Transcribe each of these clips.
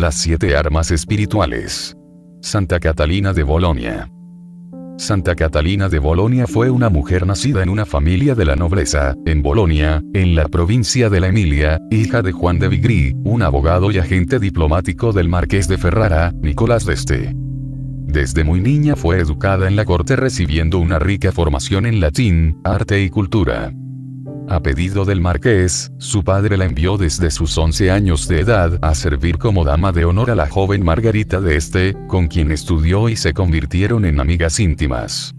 Las 7 armas espirituales. Santa Catalina de Bolonia. Santa Catalina de Bolonia fue una mujer nacida en una familia de la nobleza, en Bolonia, en la provincia de la Emilia, hija de Juan de Vigri, un abogado y agente diplomático del marqués de Ferrara, Nicolás d'Este. Desde muy niña fue educada en la corte recibiendo una rica formación en latín, arte y cultura. A pedido del marqués, su padre la envió desde sus 11 años de edad a servir como dama de honor a la joven Margarita d'Este, con quien estudió y se convirtieron en amigas íntimas.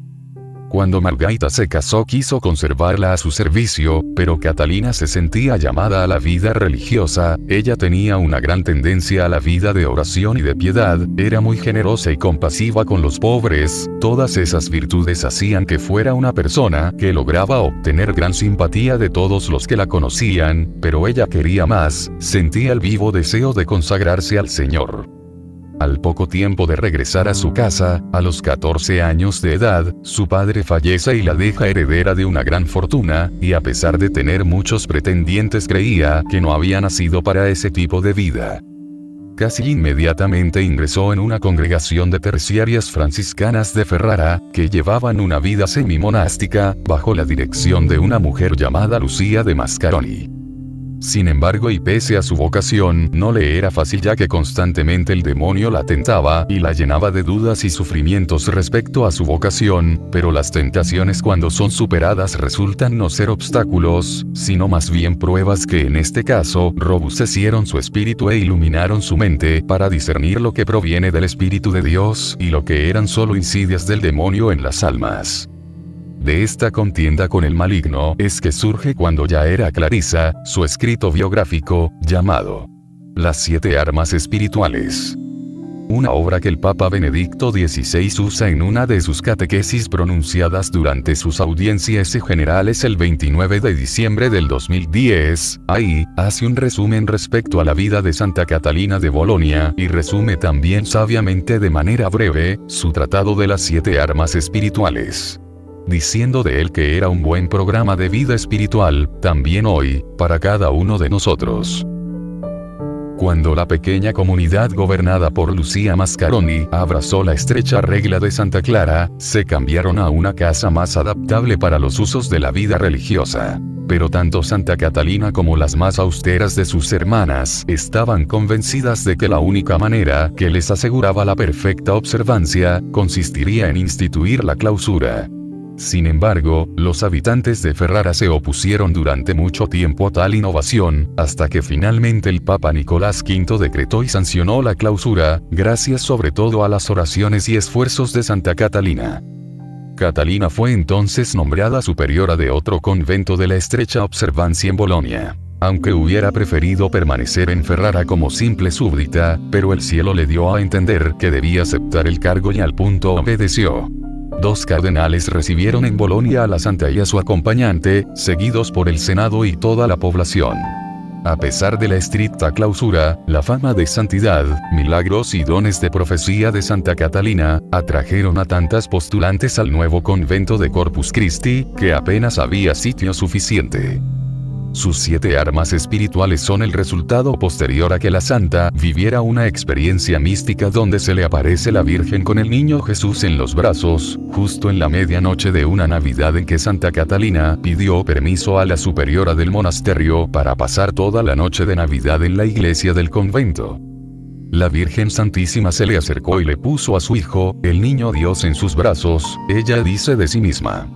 Cuando Margarita se casó quiso conservarla a su servicio, pero Catalina se sentía llamada a la vida religiosa. Ella tenía una gran tendencia a la vida de oración y de piedad, era muy generosa y compasiva con los pobres. Todas esas virtudes hacían que fuera una persona que lograba obtener gran simpatía de todos los que la conocían, pero ella quería más, sentía el vivo deseo de consagrarse al Señor. Al poco tiempo de regresar a su casa, a los 14 años de edad, su padre fallece y la deja heredera de una gran fortuna, y a pesar de tener muchos pretendientes creía que no había nacido para ese tipo de vida. Casi inmediatamente ingresó en una congregación de terciarias franciscanas de Ferrara, que llevaban una vida semi-monástica, bajo la dirección de una mujer llamada Lucía de Mascaroni. Sin embargo, y pese a su vocación, no le era fácil ya que constantemente el demonio la tentaba y la llenaba de dudas y sufrimientos respecto a su vocación, pero las tentaciones cuando son superadas resultan no ser obstáculos, sino más bien pruebas que en este caso robustecieron su espíritu e iluminaron su mente para discernir lo que proviene del Espíritu de Dios y lo que eran solo insidias del demonio en las almas. De esta contienda con el maligno es que surge cuando ya era clarisa, su escrito biográfico, llamado Las 7 armas espirituales. Una obra que el Papa Benedicto XVI usa en una de sus catequesis pronunciadas durante sus audiencias generales el 29 de diciembre del 2010. Ahí, hace un resumen respecto a la vida de Santa Catalina de Bolonia y resume también sabiamente de manera breve, su tratado de las 7 armas espirituales. Diciendo de él que era un buen programa de vida espiritual, también hoy, para cada uno de nosotros. Cuando la pequeña comunidad gobernada por Lucía Mascaroni abrazó la estrecha regla de Santa Clara, se cambiaron a una casa más adaptable para los usos de la vida religiosa. Pero tanto Santa Catalina como las más austeras de sus hermanas estaban convencidas de que la única manera que les aseguraba la perfecta observancia consistiría en instituir la clausura. Sin embargo, los habitantes de Ferrara se opusieron durante mucho tiempo a tal innovación, hasta que finalmente el Papa Nicolás V decretó y sancionó la clausura, gracias sobre todo a las oraciones y esfuerzos de Santa Catalina. Catalina fue entonces nombrada superiora de otro convento de la estrecha observancia en Bolonia. Aunque hubiera preferido permanecer en Ferrara como simple súbdita, pero el cielo le dio a entender que debía aceptar el cargo y al punto obedeció. 2 cardenales recibieron en Bolonia a la santa y a su acompañante, seguidos por el Senado y toda la población. A pesar de la estricta clausura, la fama de santidad, milagros y dones de profecía de Santa Catalina, atrajeron a tantas postulantes al nuevo convento de Corpus Christi, que apenas había sitio suficiente. Sus 7 armas espirituales son el resultado posterior a que la santa viviera una experiencia mística donde se le aparece la Virgen con el niño Jesús en los brazos, justo en la medianoche de una Navidad en que Santa Catalina pidió permiso a la superiora del monasterio para pasar toda la noche de Navidad en la iglesia del convento. La Virgen Santísima se le acercó y le puso a su hijo, el niño Dios, en sus brazos. Ella dice de sí misma: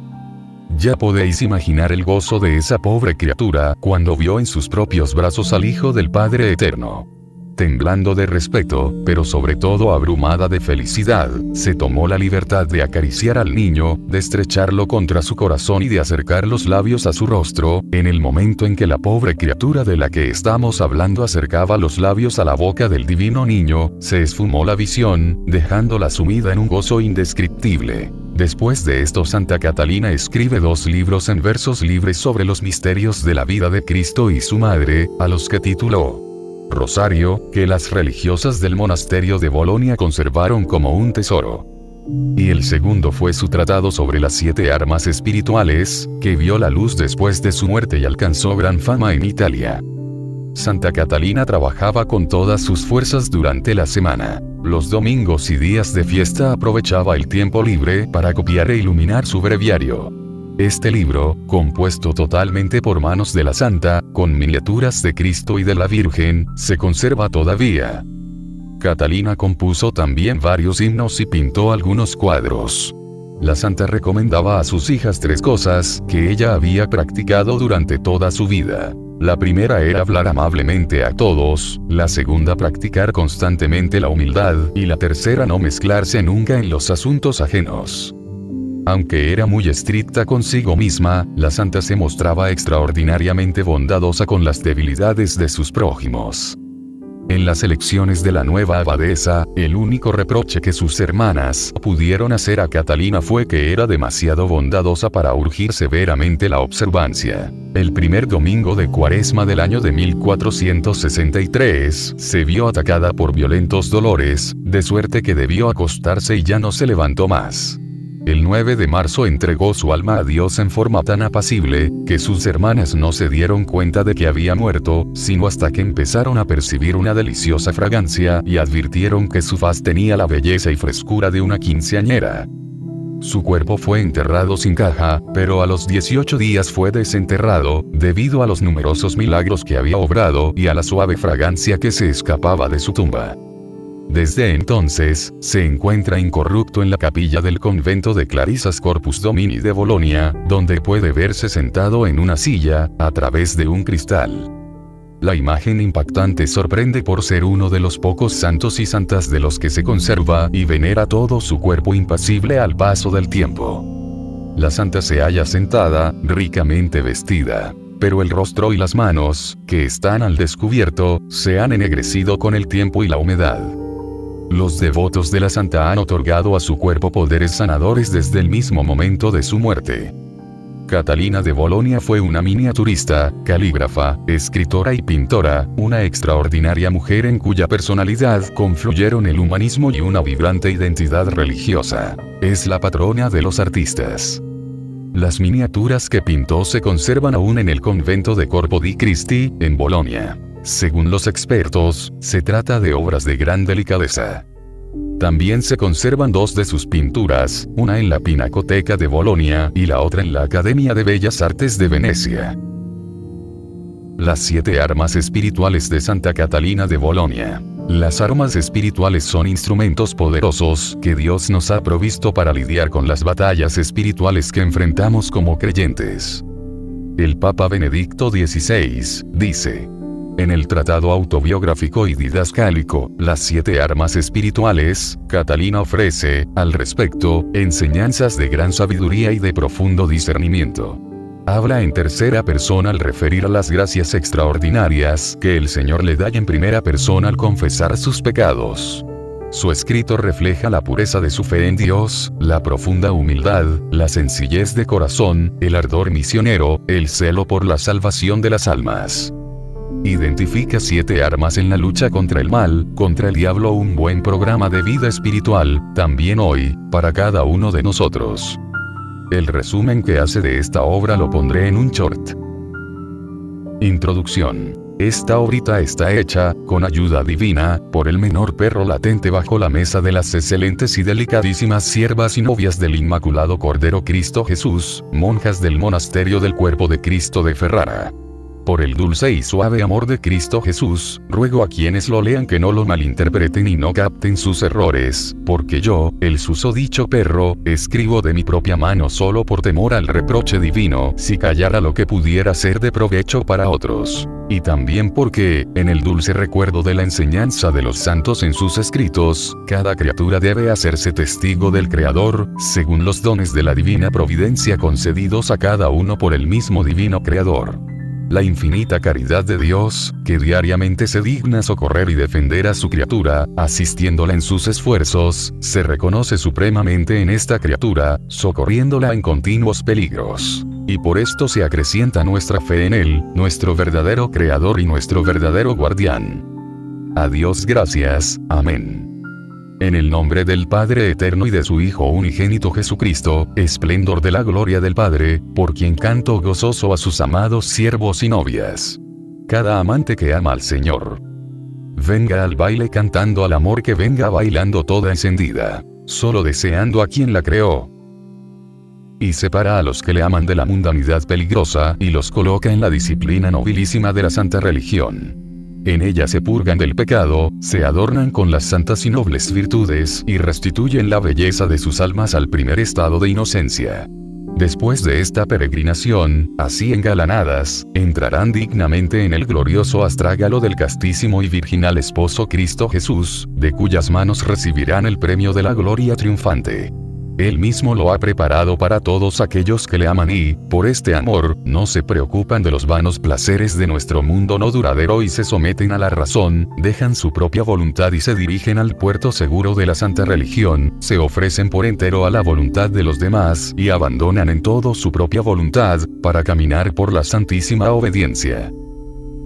ya podéis imaginar el gozo de esa pobre criatura cuando vio en sus propios brazos al Hijo del Padre Eterno. Temblando de respeto, pero sobre todo abrumada de felicidad, se tomó la libertad de acariciar al niño, de estrecharlo contra su corazón y de acercar los labios a su rostro. En el momento en que la pobre criatura de la que estamos hablando acercaba los labios a la boca del divino niño, se esfumó la visión, dejándola sumida en un gozo indescriptible. Después de esto, Santa Catalina escribe 2 libros en versos libres sobre los misterios de la vida de Cristo y su madre, a los que tituló Rosario, que las religiosas del monasterio de Bolonia conservaron como un tesoro. Y el segundo fue su tratado sobre las 7 armas espirituales, que vio la luz después de su muerte y alcanzó gran fama en Italia. Santa Catalina trabajaba con todas sus fuerzas durante la semana. Los domingos y días de fiesta aprovechaba el tiempo libre para copiar e iluminar su breviario. Este libro, compuesto totalmente por manos de la santa, con miniaturas de Cristo y de la Virgen, se conserva todavía. Catalina compuso también varios himnos y pintó algunos cuadros. La santa recomendaba a sus hijas 3 cosas que ella había practicado durante toda su vida. La primera era hablar amablemente a todos, la segunda practicar constantemente la humildad, y la tercera no mezclarse nunca en los asuntos ajenos. Aunque era muy estricta consigo misma, la santa se mostraba extraordinariamente bondadosa con las debilidades de sus prójimos. En las elecciones de la nueva abadesa, el único reproche que sus hermanas pudieron hacer a Catalina fue que era demasiado bondadosa para urgir severamente la observancia. El primer domingo de Cuaresma del año de 1463, se vio atacada por violentos dolores, de suerte que debió acostarse y ya no se levantó más. El 9 de marzo entregó su alma a Dios en forma tan apacible, que sus hermanas no se dieron cuenta de que había muerto, sino hasta que empezaron a percibir una deliciosa fragancia y advirtieron que su faz tenía la belleza y frescura de una quinceañera. Su cuerpo fue enterrado sin caja, pero a los 18 días fue desenterrado, debido a los numerosos milagros que había obrado y a la suave fragancia que se escapaba de su tumba. Desde entonces, se encuentra incorrupto en la capilla del convento de Clarisas Corpus Domini de Bolonia, donde puede verse sentado en una silla, a través de un cristal. La imagen impactante sorprende por ser uno de los pocos santos y santas de los que se conserva y venera todo su cuerpo impasible al paso del tiempo. La santa se halla sentada, ricamente vestida, pero el rostro y las manos, que están al descubierto, se han ennegrecido con el tiempo y la humedad. Los devotos de la santa han otorgado a su cuerpo poderes sanadores desde el mismo momento de su muerte. Catalina de Bolonia fue una miniaturista, calígrafa, escritora y pintora, una extraordinaria mujer en cuya personalidad confluyeron el humanismo y una vibrante identidad religiosa. Es la patrona de los artistas. Las miniaturas que pintó se conservan aún en el convento de Corpo di Cristi, en Bolonia. Según los expertos, se trata de obras de gran delicadeza. También se conservan 2 de sus pinturas, una en la Pinacoteca de Bolonia y la otra en la Academia de Bellas Artes de Venecia. Las 7 armas espirituales de Santa Catalina de Bolonia. Las armas espirituales son instrumentos poderosos que Dios nos ha provisto para lidiar con las batallas espirituales que enfrentamos como creyentes. El Papa Benedicto XVI dice: en el tratado autobiográfico y didascálico, Las 7 armas espirituales, Catalina ofrece, al respecto, enseñanzas de gran sabiduría y de profundo discernimiento. Habla en tercera persona al referir a las gracias extraordinarias que el Señor le da y en primera persona al confesar sus pecados. Su escrito refleja la pureza de su fe en Dios, la profunda humildad, la sencillez de corazón, el ardor misionero, el celo por la salvación de las almas. Identifica 7 armas en la lucha contra el mal, contra el diablo, un buen programa de vida espiritual, también hoy, para cada uno de nosotros. El resumen que hace de esta obra lo pondré en un short. Introducción. Esta obrita está hecha, con ayuda divina, por el menor perro latente bajo la mesa de las excelentes y delicadísimas siervas y novias del Inmaculado Cordero Cristo Jesús, monjas del Monasterio del Cuerpo de Cristo de Ferrara. Por el dulce y suave amor de Cristo Jesús, ruego a quienes lo lean que no lo malinterpreten y no capten sus errores, porque yo, el susodicho perro, escribo de mi propia mano solo por temor al reproche divino, si callara lo que pudiera ser de provecho para otros. Y también porque, en el dulce recuerdo de la enseñanza de los santos en sus escritos, cada criatura debe hacerse testigo del Creador, según los dones de la divina providencia concedidos a cada uno por el mismo divino Creador. La infinita caridad de Dios, que diariamente se digna socorrer y defender a su criatura, asistiéndola en sus esfuerzos, se reconoce supremamente en esta criatura, socorriéndola en continuos peligros. Y por esto se acrecienta nuestra fe en Él, nuestro verdadero Creador y nuestro verdadero guardián. A Dios gracias, amén. En el nombre del Padre eterno y de su Hijo unigénito Jesucristo, esplendor de la gloria del Padre, por quien canto gozoso a sus amados siervos y novias. cada amante que ama al Señor. Venga al baile cantando al amor, que venga bailando toda encendida, solo deseando a quien la creó. Y separa a los que le aman de la mundanidad peligrosa, y los coloca en la disciplina nobilísima de la santa religión. En ella se purgan del pecado, se adornan con las santas y nobles virtudes, y restituyen la belleza de sus almas al primer estado de inocencia. Después de esta peregrinación, así engalanadas, entrarán dignamente en el glorioso astrágalo del castísimo y virginal esposo Cristo Jesús, de cuyas manos recibirán el premio de la gloria triunfante. Él mismo lo ha preparado para todos aquellos que le aman y, por este amor, no se preocupan de los vanos placeres de nuestro mundo no duradero y se someten a la razón, dejan su propia voluntad y se dirigen al puerto seguro de la santa religión, se ofrecen por entero a la voluntad de los demás y abandonan en todo su propia voluntad, para caminar por la santísima obediencia.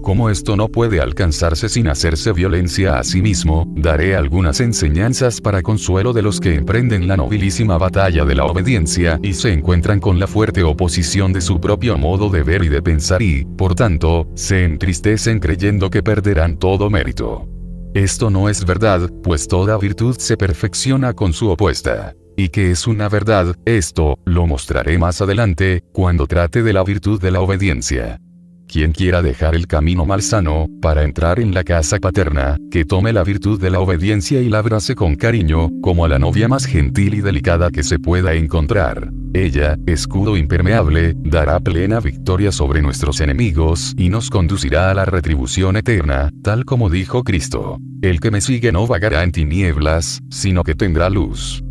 Como esto no puede alcanzarse sin hacerse violencia a sí mismo, daré algunas enseñanzas para consuelo de los que emprenden la nobilísima batalla de la obediencia y se encuentran con la fuerte oposición de su propio modo de ver y de pensar y, por tanto, se entristecen creyendo que perderán todo mérito. Esto no es verdad, pues toda virtud se perfecciona con su opuesta. Y que es una verdad, esto, lo mostraré más adelante, cuando trate de la virtud de la obediencia. Quien quiera dejar el camino malsano, para entrar en la casa paterna, que tome la virtud de la obediencia y la abrace con cariño, como a la novia más gentil y delicada que se pueda encontrar. Ella, escudo impermeable, dará plena victoria sobre nuestros enemigos, y nos conducirá a la retribución eterna, tal como dijo Cristo. El que me sigue no vagará en tinieblas, sino que tendrá luz.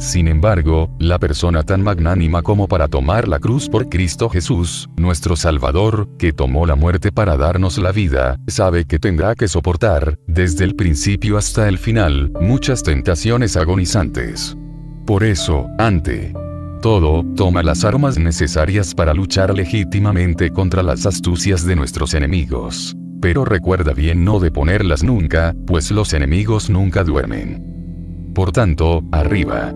Sin embargo, la persona tan magnánima como para tomar la cruz por Cristo Jesús, nuestro Salvador, que tomó la muerte para darnos la vida, sabe que tendrá que soportar, desde el principio hasta el final, muchas tentaciones agonizantes. Por eso, ante todo, toma las armas necesarias para luchar legítimamente contra las astucias de nuestros enemigos. Pero recuerda bien no de ponerlas nunca, pues los enemigos nunca duermen. Por tanto, arriba.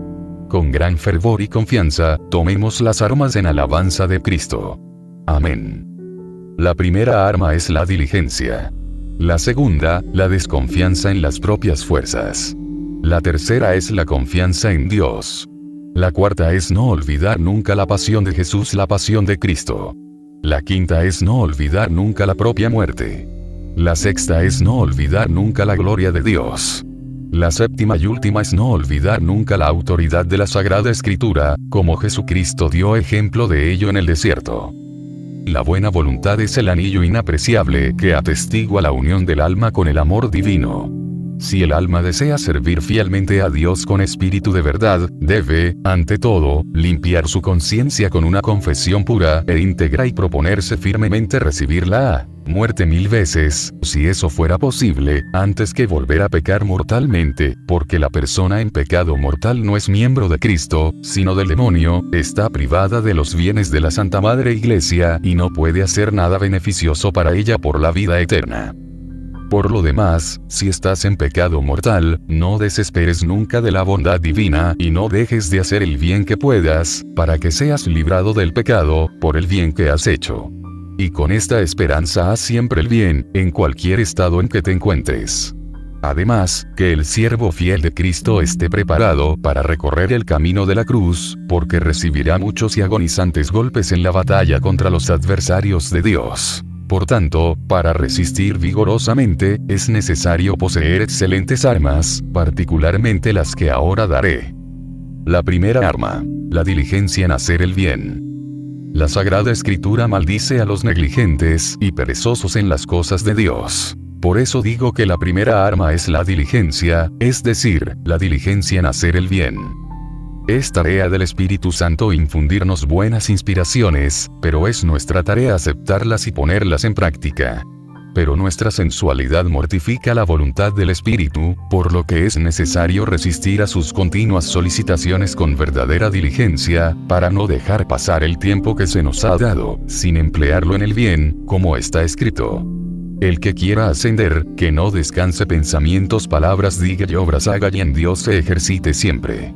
Con gran fervor y confianza, tomemos las armas en alabanza de Cristo. Amén. La primera arma es la diligencia. La segunda, la desconfianza en las propias fuerzas. La tercera es la confianza en Dios. La cuarta es no olvidar nunca la pasión de Jesús, la pasión de Cristo. La quinta es no olvidar nunca la propia muerte. La sexta es no olvidar nunca la gloria de Dios. La séptima y última es no olvidar nunca la autoridad de la Sagrada Escritura, como Jesucristo dio ejemplo de ello en el desierto. La buena voluntad es el anillo inapreciable que atestigua la unión del alma con el amor divino. Si el alma desea servir fielmente a Dios con espíritu de verdad, debe, ante todo, limpiar su conciencia con una confesión pura e íntegra y proponerse firmemente recibir la muerte 1000 veces, si eso fuera posible, antes que volver a pecar mortalmente, porque la persona en pecado mortal no es miembro de Cristo, sino del demonio, está privada de los bienes de la Santa Madre Iglesia y no puede hacer nada beneficioso para ella por la vida eterna. Por lo demás, si estás en pecado mortal, no desesperes nunca de la bondad divina y no dejes de hacer el bien que puedas, para que seas librado del pecado, por el bien que has hecho. Y con esta esperanza haz siempre el bien, en cualquier estado en que te encuentres. Además, que el siervo fiel de Cristo esté preparado para recorrer el camino de la cruz, porque recibirá muchos y agonizantes golpes en la batalla contra los adversarios de Dios. Por tanto, para resistir vigorosamente, es necesario poseer excelentes armas, particularmente las que ahora daré. La primera arma, la diligencia en hacer el bien. La Sagrada Escritura maldice a los negligentes y perezosos en las cosas de Dios. Por eso digo que la primera arma es la diligencia, es decir, la diligencia en hacer el bien. Es tarea del Espíritu Santo infundirnos buenas inspiraciones, pero es nuestra tarea aceptarlas y ponerlas en práctica. Pero nuestra sensualidad mortifica la voluntad del Espíritu, por lo que es necesario resistir a sus continuas solicitaciones con verdadera diligencia, para no dejar pasar el tiempo que se nos ha dado, sin emplearlo en el bien, como está escrito. El que quiera ascender, que no descanse pensamientos, palabras, diga y obras haga y en Dios se ejercite siempre.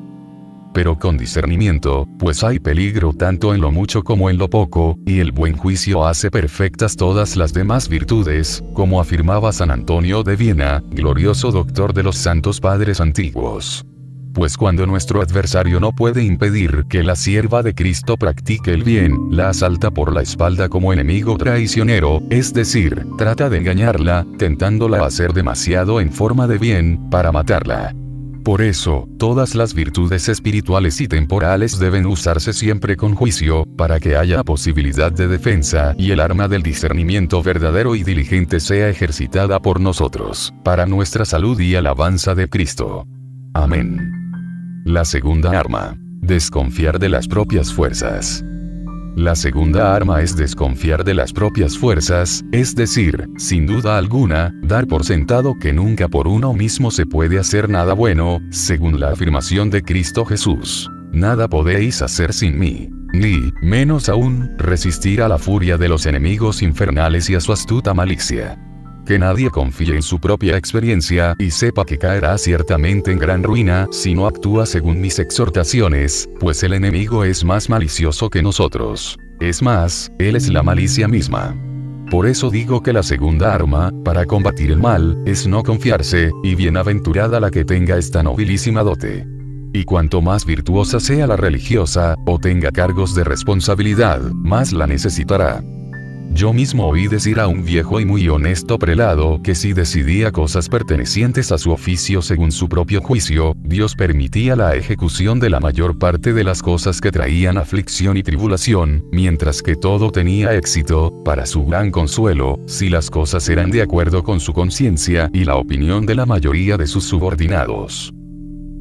pero con discernimiento, pues hay peligro tanto en lo mucho como en lo poco, y el buen juicio hace perfectas todas las demás virtudes, como afirmaba San Antonio de Viena, glorioso doctor de los santos padres antiguos. Pues cuando nuestro adversario no puede impedir que la sierva de Cristo practique el bien, la asalta por la espalda como enemigo traicionero, es decir, trata de engañarla, tentándola a hacer demasiado en forma de bien, para matarla. Por eso, todas las virtudes espirituales y temporales deben usarse siempre con juicio, para que haya posibilidad de defensa y el arma del discernimiento verdadero y diligente sea ejercitada por nosotros, para nuestra salud y alabanza de Cristo. Amén. La segunda arma. Desconfiar de las propias fuerzas. La segunda arma es desconfiar de las propias fuerzas, es decir, sin duda alguna, dar por sentado que nunca por uno mismo se puede hacer nada bueno, según la afirmación de Cristo Jesús. Nada podéis hacer sin mí. Ni, menos aún, resistir a la furia de los enemigos infernales y a su astuta malicia. Que nadie confíe en su propia experiencia y sepa que caerá ciertamente en gran ruina si no actúa según mis exhortaciones, pues el enemigo es más malicioso que nosotros. Es más, él es la malicia misma. Por eso digo que la segunda arma, para combatir el mal, es no confiarse, y bienaventurada la que tenga esta nobilísima dote. Y cuanto más virtuosa sea la religiosa, o tenga cargos de responsabilidad, más la necesitará. Yo mismo oí decir a un viejo y muy honesto prelado que si decidía cosas pertenecientes a su oficio según su propio juicio, Dios permitía la ejecución de la mayor parte de las cosas que traían aflicción y tribulación, mientras que todo tenía éxito, para su gran consuelo, si las cosas eran de acuerdo con su conciencia y la opinión de la mayoría de sus subordinados.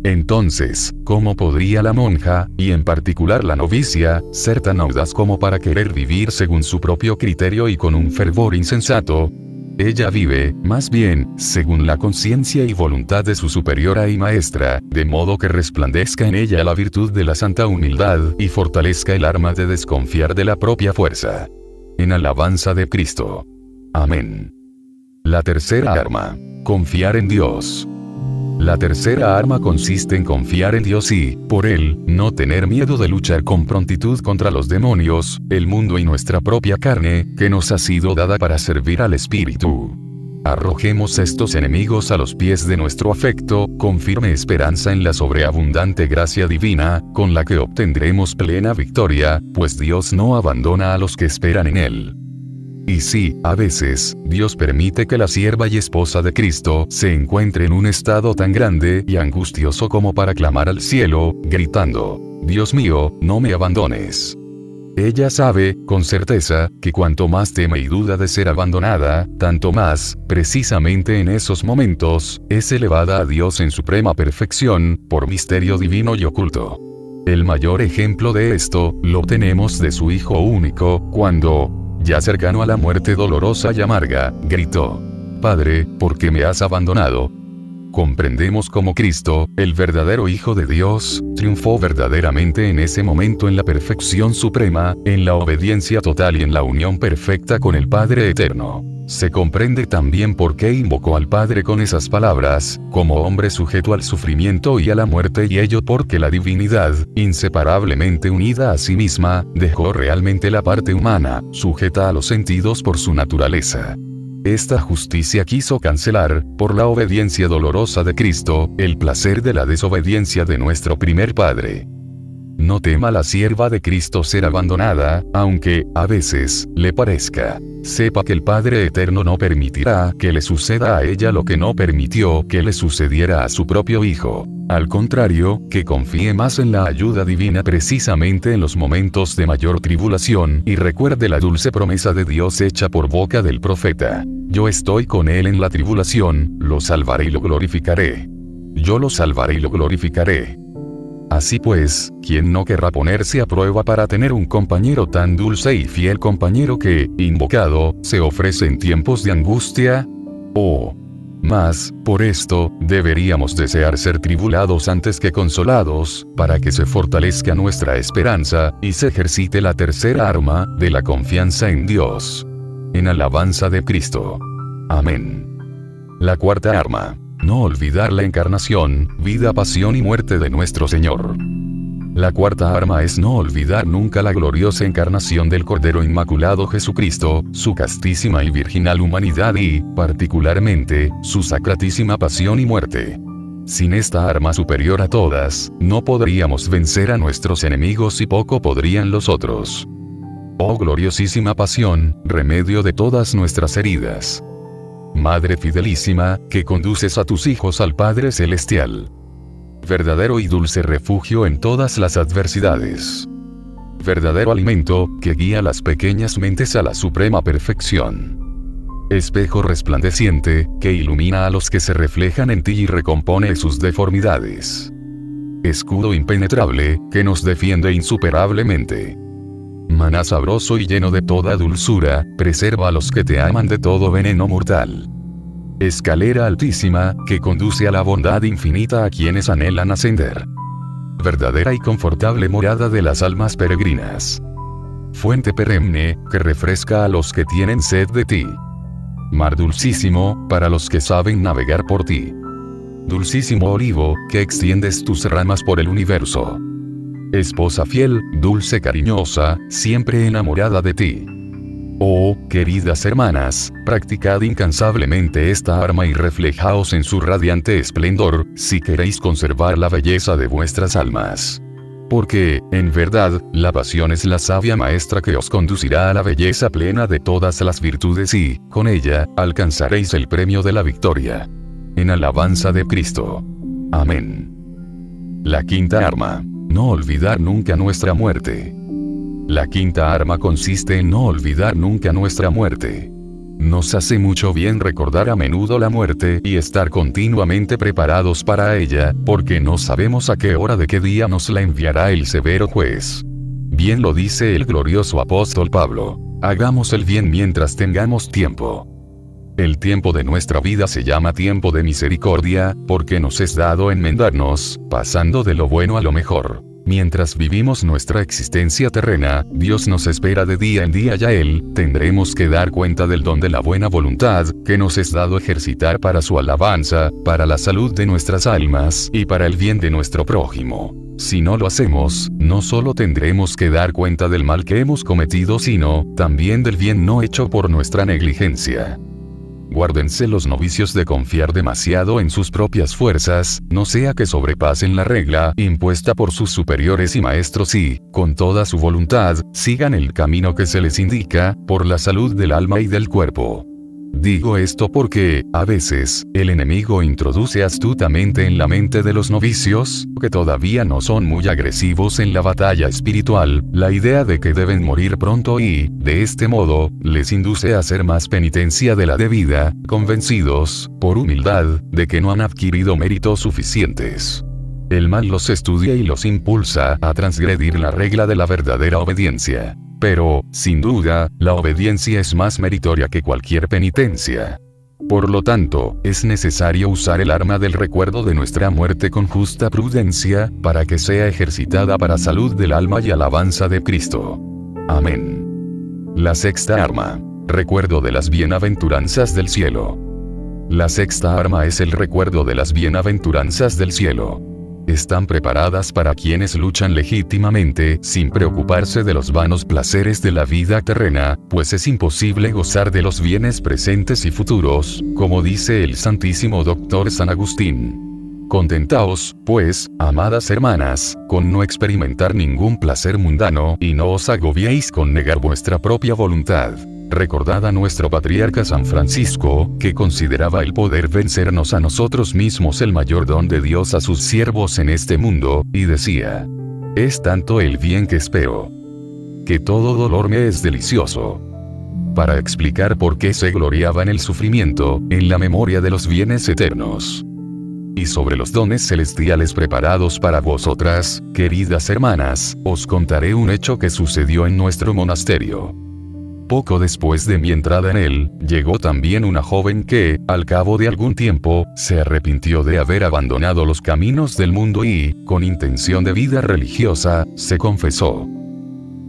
Entonces, ¿cómo podría la monja, y en particular la novicia, ser tan audaz como para querer vivir según su propio criterio y con un fervor insensato? Ella vive, más bien, según la conciencia y voluntad de su superiora y maestra, de modo que resplandezca en ella la virtud de la santa humildad y fortalezca el arma de desconfiar de la propia fuerza. En alabanza de Cristo. Amén. La tercera arma. Confiar en Dios. La tercera arma consiste en confiar en Dios y, por Él, no tener miedo de luchar con prontitud contra los demonios, el mundo y nuestra propia carne, que nos ha sido dada para servir al Espíritu. Arrojemos estos enemigos a los pies de nuestro afecto, con firme esperanza en la sobreabundante gracia divina, con la que obtendremos plena victoria, pues Dios no abandona a los que esperan en Él. Y sí, a veces, Dios permite que la sierva y esposa de Cristo se encuentre en un estado tan grande y angustioso como para clamar al cielo, gritando: Dios mío, no me abandones. Ella sabe, con certeza, que cuanto más teme y duda de ser abandonada, tanto más, precisamente en esos momentos, es elevada a Dios en suprema perfección, por misterio divino y oculto. El mayor ejemplo de esto, lo tenemos de su Hijo único, cuando, ya cercano a la muerte dolorosa y amarga, gritó: Padre, ¿por qué me has abandonado? Comprendemos cómo Cristo, el verdadero Hijo de Dios, triunfó verdaderamente en ese momento en la perfección suprema, en la obediencia total y en la unión perfecta con el Padre Eterno. Se comprende también por qué invocó al Padre con esas palabras, como hombre sujeto al sufrimiento y a la muerte, y ello porque la divinidad, inseparablemente unida a sí misma, dejó realmente la parte humana, sujeta a los sentidos por su naturaleza. Esta justicia quiso cancelar, por la obediencia dolorosa de Cristo, el placer de la desobediencia de nuestro primer padre. No tema la sierva de Cristo ser abandonada, aunque, a veces, le parezca. Sepa que el Padre Eterno no permitirá que le suceda a ella lo que no permitió que le sucediera a su propio Hijo. Al contrario, que confíe más en la ayuda divina precisamente en los momentos de mayor tribulación, y recuerde la dulce promesa de Dios hecha por boca del profeta: Yo estoy con él en la tribulación, lo salvaré y lo glorificaré. Yo lo salvaré y lo glorificaré. Así pues, ¿quién no querrá ponerse a prueba para tener un compañero tan dulce y fiel compañero que, invocado, se ofrece en tiempos de angustia? Mas, por esto, deberíamos desear ser tribulados antes que consolados, para que se fortalezca nuestra esperanza, y se ejercite la tercera arma, de la confianza en Dios. En alabanza de Cristo. Amén. La cuarta arma. No olvidar la encarnación, vida, pasión y muerte de nuestro Señor. La cuarta arma es no olvidar nunca la gloriosa encarnación del Cordero Inmaculado Jesucristo, su castísima y virginal humanidad y, particularmente, su sacratísima pasión y muerte. Sin esta arma superior a todas, no podríamos vencer a nuestros enemigos y poco podrían los otros. Oh gloriosísima pasión, remedio de todas nuestras heridas. Madre fidelísima, que conduces a tus hijos al Padre Celestial. Verdadero y dulce refugio en todas las adversidades. Verdadero alimento, que guía las pequeñas mentes a la suprema perfección. Espejo resplandeciente, que ilumina a los que se reflejan en ti y recompone sus deformidades. Escudo impenetrable, que nos defiende insuperablemente. Maná sabroso y lleno de toda dulzura, preserva a los que te aman de todo veneno mortal. Escalera altísima, que conduce a la bondad infinita a quienes anhelan ascender. Verdadera y confortable morada de las almas peregrinas. Fuente perenne, que refresca a los que tienen sed de ti. Mar dulcísimo, para los que saben navegar por ti. Dulcísimo olivo, que extiendes tus ramas por el universo. Esposa fiel, dulce cariñosa, siempre enamorada de ti. Oh, queridas hermanas, practicad incansablemente esta arma y reflejaos en su radiante esplendor, si queréis conservar la belleza de vuestras almas. Porque, en verdad, la pasión es la sabia maestra que os conducirá a la belleza plena de todas las virtudes y, con ella, alcanzaréis el premio de la victoria. En alabanza de Cristo. Amén. La quinta arma. No olvidar nunca nuestra muerte. La quinta arma consiste en no olvidar nunca nuestra muerte. Nos hace mucho bien recordar a menudo la muerte y estar continuamente preparados para ella, porque no sabemos a qué hora de qué día nos la enviará el severo juez. Bien lo dice el glorioso apóstol Pablo: hagamos el bien mientras tengamos tiempo. El tiempo de nuestra vida se llama tiempo de misericordia, porque nos es dado enmendarnos, pasando de lo bueno a lo mejor. Mientras vivimos nuestra existencia terrena, Dios nos espera de día en día y a Él tendremos que dar cuenta del don de la buena voluntad, que nos es dado ejercitar para su alabanza, para la salud de nuestras almas y para el bien de nuestro prójimo. Si no lo hacemos, no solo tendremos que dar cuenta del mal que hemos cometido, sino también del bien no hecho por nuestra negligencia. Guárdense los novicios de confiar demasiado en sus propias fuerzas, no sea que sobrepasen la regla impuesta por sus superiores y maestros y, con toda su voluntad, sigan el camino que se les indica, por la salud del alma y del cuerpo. Digo esto porque, a veces, el enemigo introduce astutamente en la mente de los novicios, que todavía no son muy agresivos en la batalla espiritual, la idea de que deben morir pronto y, de este modo, les induce a hacer más penitencia de la debida, convencidos, por humildad, de que no han adquirido méritos suficientes. El mal los estudia y los impulsa a transgredir la regla de la verdadera obediencia. Pero, sin duda, la obediencia es más meritoria que cualquier penitencia. Por lo tanto, es necesario usar el arma del recuerdo de nuestra muerte con justa prudencia, para que sea ejercitada para salud del alma y alabanza de Cristo. Amén. La sexta arma. Recuerdo de las bienaventuranzas del cielo. La sexta arma es el recuerdo de las bienaventuranzas del cielo. Están preparadas para quienes luchan legítimamente, sin preocuparse de los vanos placeres de la vida terrena, pues es imposible gozar de los bienes presentes y futuros, como dice el Santísimo Doctor San Agustín. Contentaos, pues, amadas hermanas, con no experimentar ningún placer mundano, y no os agobiéis con negar vuestra propia voluntad. Recordad a nuestro patriarca San Francisco, que consideraba el poder vencernos a nosotros mismos el mayor don de Dios a sus siervos en este mundo, y decía: es tanto el bien que espero, que todo dolor me es delicioso. Para explicar por qué se gloriaba en el sufrimiento, en la memoria de los bienes eternos. Y sobre los dones celestiales preparados para vosotras, queridas hermanas, os contaré un hecho que sucedió en nuestro monasterio. Poco después de mi entrada en él, llegó también una joven que, al cabo de algún tiempo, se arrepintió de haber abandonado los caminos del mundo y, con intención de vida religiosa, se confesó.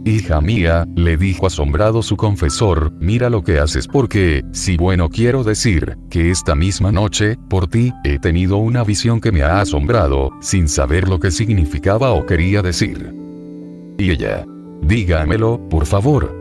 Hija mía, le dijo asombrado su confesor, mira lo que haces porque, si bueno quiero decir, que esta misma noche, por ti, he tenido una visión que me ha asombrado, sin saber lo que significaba o quería decir. Y ella, dígamelo, por favor.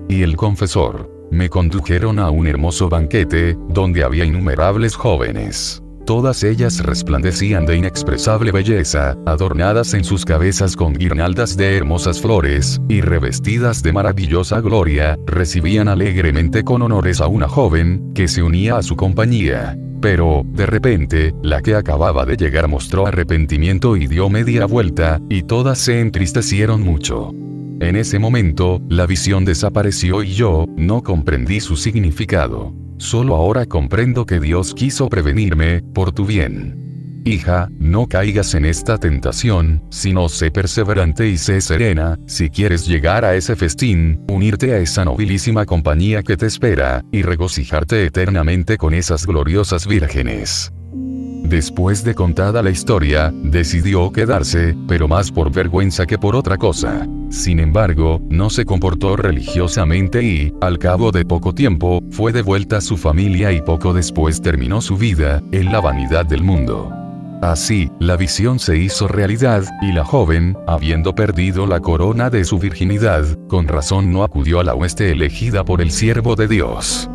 Y el confesor, me condujeron a un hermoso banquete, donde había innumerables jóvenes. Todas ellas resplandecían de inexpresable belleza, adornadas en sus cabezas con guirnaldas de hermosas flores, y revestidas de maravillosa gloria, recibían alegremente con honores a una joven, que se unía a su compañía. Pero, de repente, la que acababa de llegar mostró arrepentimiento y dio media vuelta, y todas se entristecieron mucho. En ese momento, la visión desapareció y yo, no comprendí su significado. Solo ahora comprendo que Dios quiso prevenirme, por tu bien. Hija, no caigas en esta tentación, sino sé perseverante y sé serena, si quieres llegar a ese festín, unirte a esa nobilísima compañía que te espera, y regocijarte eternamente con esas gloriosas vírgenes. Después de contada la historia, decidió quedarse, pero más por vergüenza que por otra cosa. Sin embargo, no se comportó religiosamente y, al cabo de poco tiempo, fue de vuelta a su familia y poco después terminó su vida, en la vanidad del mundo. Así, la visión se hizo realidad, y la joven, habiendo perdido la corona de su virginidad, con razón no acudió a la hueste elegida por el siervo de Dios.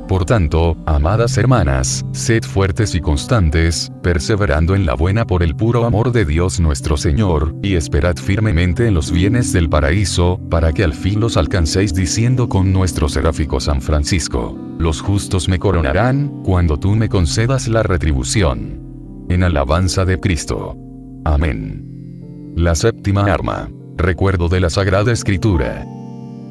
Por tanto, amadas hermanas, sed fuertes y constantes, perseverando en la buena por el puro amor de Dios nuestro Señor, y esperad firmemente en los bienes del paraíso, para que al fin los alcancéis diciendo con nuestro seráfico San Francisco: los justos me coronarán, cuando tú me concedas la retribución. En alabanza de Cristo. Amén. La séptima arma. Recuerdo de la Sagrada Escritura.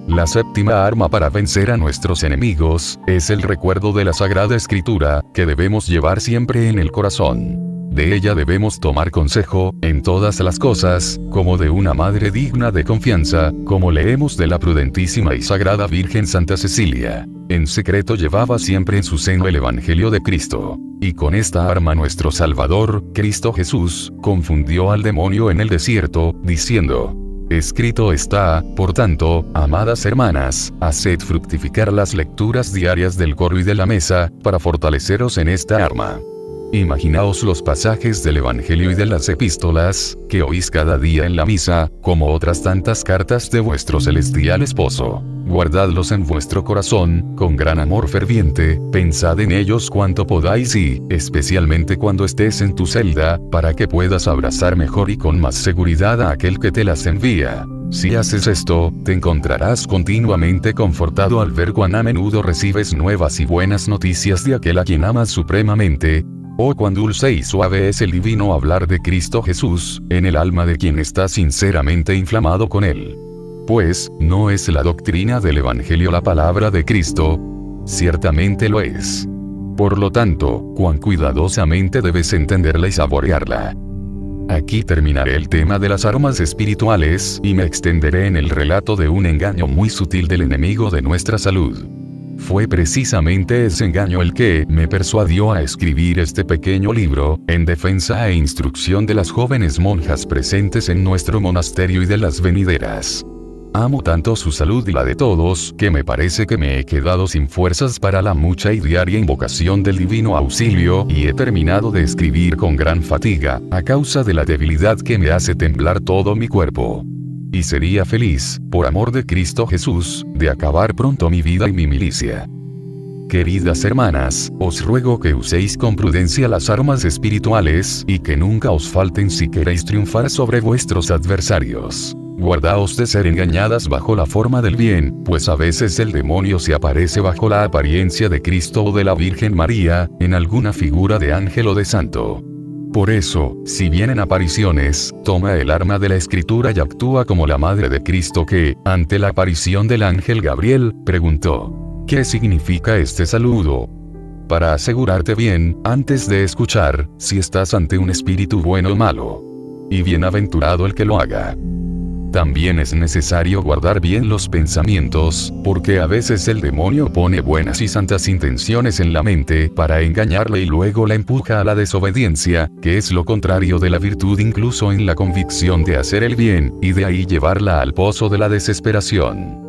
La séptima arma para vencer a nuestros enemigos, es el recuerdo de la Sagrada Escritura, que debemos llevar siempre en el corazón. De ella debemos tomar consejo, en todas las cosas, como de una madre digna de confianza, como leemos de la prudentísima y sagrada Virgen Santa Cecilia. En secreto llevaba siempre en su seno el Evangelio de Cristo. Y con esta arma nuestro Salvador, Cristo Jesús, confundió al demonio en el desierto, diciendo: escrito está, por tanto, amadas hermanas, haced fructificar las lecturas diarias del coro y de la mesa, para fortaleceros en esta arma. Imaginaos los pasajes del Evangelio y de las epístolas, que oís cada día en la misa, como otras tantas cartas de vuestro celestial esposo. Guardadlos en vuestro corazón, con gran amor ferviente, pensad en ellos cuanto podáis y, especialmente cuando estés en tu celda, para que puedas abrazar mejor y con más seguridad a aquel que te las envía. Si haces esto, te encontrarás continuamente confortado al ver cuán a menudo recibes nuevas y buenas noticias de aquel a quien amas supremamente. Oh, cuán dulce y suave es el divino hablar de Cristo Jesús, en el alma de quien está sinceramente inflamado con él. Pues, ¿no es la doctrina del Evangelio la palabra de Cristo? Ciertamente lo es. Por lo tanto, cuán cuidadosamente debes entenderla y saborearla. Aquí terminaré el tema de las armas espirituales, y me extenderé en el relato de un engaño muy sutil del enemigo de nuestra salud. Fue precisamente ese engaño el que me persuadió a escribir este pequeño libro, en defensa e instrucción de las jóvenes monjas presentes en nuestro monasterio y de las venideras. Amo tanto su salud y la de todos, que me parece que me he quedado sin fuerzas para la mucha y diaria invocación del divino auxilio, y he terminado de escribir con gran fatiga, a causa de la debilidad que me hace temblar todo mi cuerpo. Y sería feliz, por amor de Cristo Jesús, de acabar pronto mi vida y mi milicia. Queridas hermanas, os ruego que uséis con prudencia las armas espirituales, y que nunca os falten si queréis triunfar sobre vuestros adversarios. Guardaos de ser engañadas bajo la forma del bien, pues a veces el demonio se aparece bajo la apariencia de Cristo o de la Virgen María, en alguna figura de ángel o de santo. Por eso, si vienen apariciones, toma el arma de la Escritura y actúa como la Madre de Cristo que, ante la aparición del ángel Gabriel, preguntó: ¿qué significa este saludo? Para asegurarte bien, antes de escuchar, si estás ante un espíritu bueno o malo. Y bienaventurado el que lo haga. También es necesario guardar bien los pensamientos, porque a veces el demonio pone buenas y santas intenciones en la mente para engañarle y luego la empuja a la desobediencia, que es lo contrario de la virtud incluso en la convicción de hacer el bien, y de ahí llevarla al pozo de la desesperación.